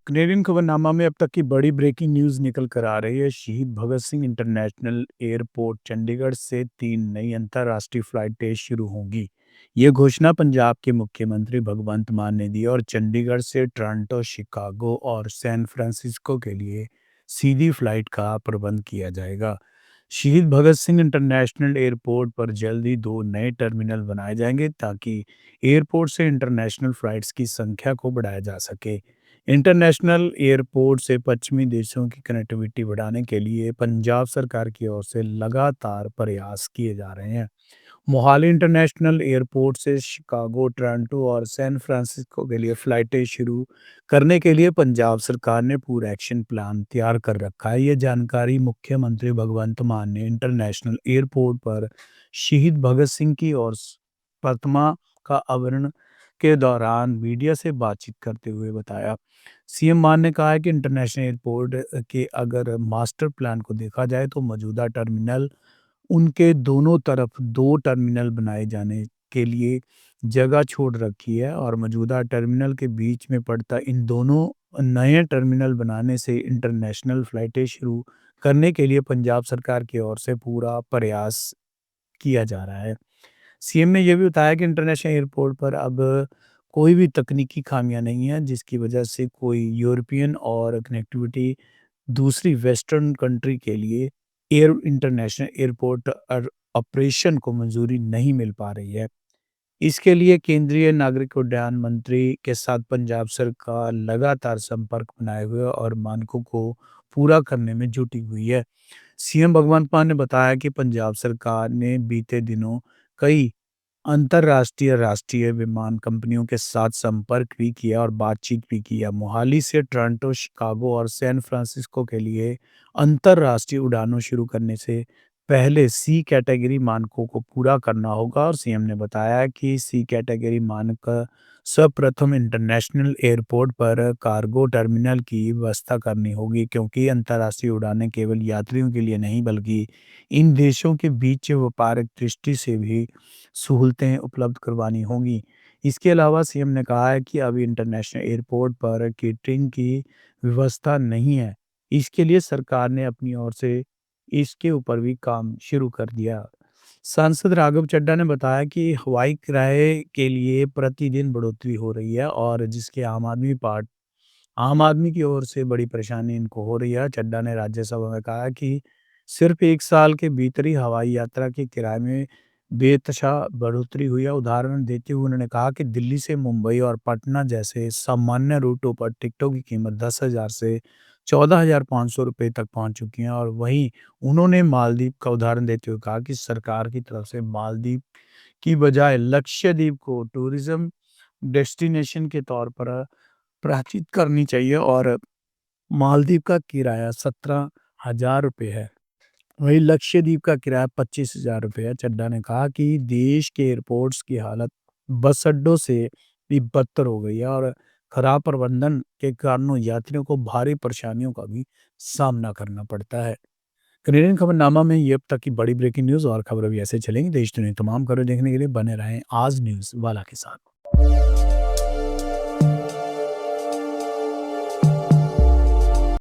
Canadian खबरनामा में अब तक की बड़ी ब्रेकिंग न्यूज़ निकल कर आ रही है। शहीद भगत सिंह इंटरनेशनल एयरपोर्ट चंडीगढ़ से 3 नई अंतर्राष्ट्रीय फ्लाइटें शुरू होंगी। ये घोषणा पंजाब के मुख्यमंत्री भगवंत मान ने दी और चंडीगढ़ से टोरंटो, शिकागो और सैन फ्रांसिस्को के लिए सीधी फ्लाइट का प्रबंध किया जाएगा। शहीद भगत सिंह इंटरनेशनल एयरपोर्ट पर जल्द ही 2 नए टर्मिनल बनाए जाएंगे ताकि एयरपोर्ट से इंटरनेशनल फ्लाइट्स की संख्या को बढ़ाया जा सके। इंटरनेशनल एयरपोर्ट से पश्चिमी देशों की कनेक्टिविटी बढ़ाने के लिए पंजाब सरकार की ओर से लगातार प्रयास किए जा रहे हैं। मोहाली इंटरनेशनल एयरपोर्ट से शिकागो, टोरंटो और सैन फ्रांसिस्को के लिए फ़्लाइटें शुरू करने के लिए पंजाब सरकार ने पूरा एक्शन प्लान तैयार कर रखा है। ये जानकारी मुख्यमंत्री भगवंत मान ने इंटरनेशनल एयरपोर्ट पर शहीद भगत सिंह की और प्रतिमा का अनावरण के दौरान मीडिया से बातचीत करते हुए बताया। सीएम मान ने कहा है कि इंटरनेशनल एयरपोर्ट के अगर मास्टर प्लान को देखा जाए तो मौजूदा टर्मिनल उनके दोनों तरफ 2 टर्मिनल बनाए जाने के लिए जगह छोड़ रखी है और मौजूदा टर्मिनल के बीच में पड़ता इन दोनों नए टर्मिनल बनाने से इंटरनेशनल फ़्लाइटें शुरू करने के लिए पंजाब सरकार की ओर से पूरा प्रयास किया जा रहा है। सीएम ने ये भी बताया कि इंटरनेशनल एयरपोर्ट पर अब कोई भी तकनीकी खामियां नहीं है जिसकी वजह से कोई यूरोपियन और कनेक्टिविटी दूसरी वेस्टर्न कंट्री के लिए एयर इंटरनेशनल एयरपोर्ट ऑपरेशन को मंजूरी नहीं मिल पा रही है। इसके लिए केंद्रीय नागरिक उड्डयन मंत्री के साथ पंजाब सरकार लगातार संपर्क बनाए हुए और मानकों को पूरा करने में जुटी हुई है। सीएम भगवंत मान ने बताया कि पंजाब सरकार ने बीते दिनों कई अंतर्राष्ट्रीय राष्ट्रीय विमान कंपनियों के साथ संपर्क भी किया और बातचीत भी किया। मोहाली से टोरंटो, शिकागो और सैन फ्रांसिस्को के लिए अंतर्राष्ट्रीय उड़ानों शुरू करने से पहले सी कैटेगरी मानकों को पूरा करना होगा और सीएम ने बताया कि सी कैटेगरी मानक सर्वप्रथम इंटरनेशनल एयरपोर्ट पर कार्गो टर्मिनल की व्यवस्था करनी होगी क्योंकि अंतर्राष्ट्रीय उड़ानें केवल यात्रियों के लिए नहीं बल्कि इन देशों के बीच व्यापारिक दृष्टि से भी सहूलतें उपलब्ध करवानी होंगी। इसके अलावा सीएम ने कहा है कि अभी इंटरनेशनल एयरपोर्ट पर केटरिंग की व्यवस्था नहीं है। इसके लिए सरकार ने अपनी ओर से इसके ऊपर भी काम शुरू कर दिया। सांसद राघव चड्ढा ने बताया कि हवाई किराए के लिए प्रतिदिन बढ़ोतरी हो रही है और जिसके आम आदमी की ओर से बड़ी परेशानी इनको हो रही है। चड्ढा ने राज्यसभा में कहा कि सिर्फ 1 साल के भीतर ही हवाई यात्रा के किराए में बेतशा बढ़ोतरी हुई है। उदाहरण देते हुए उन्होंने कहा कि दिल्ली से मुंबई और पटना जैसे सामान्य रूटों पर टिकटों की कीमत 10,000 से 14,500 रुपए तक पहुंच चुकी है और वहीं उन्होंने मालदीव का उदाहरण देते हुए कहा कि सरकार की तरफ से मालदीव की बजाय लक्षद्वीप को टूरिज्म डेस्टिनेशन के तौर पर प्राचित करनी चाहिए और मालदीव का किराया 17,000 रुपये है। वहीं लक्षद्वीप का किराया 25,000 रुपये है। चड्ढा ने कहा कि देश के एयरपोर्ट्स की हालत बस अड्डों से भी बदतर हो गई है और खराब प्रबंधन के कारणों यात्रियों को भारी परेशानियों का भी सामना करना पड़ता है। कनेडियन खबरनामा में ये अब तक की बड़ी ब्रेकिंग न्यूज़ और खबर भी ऐसे चलेंगी। देश दुनिया की तमाम खबरें देखने के लिए बने रहें आज न्यूज़ वाला के साथ।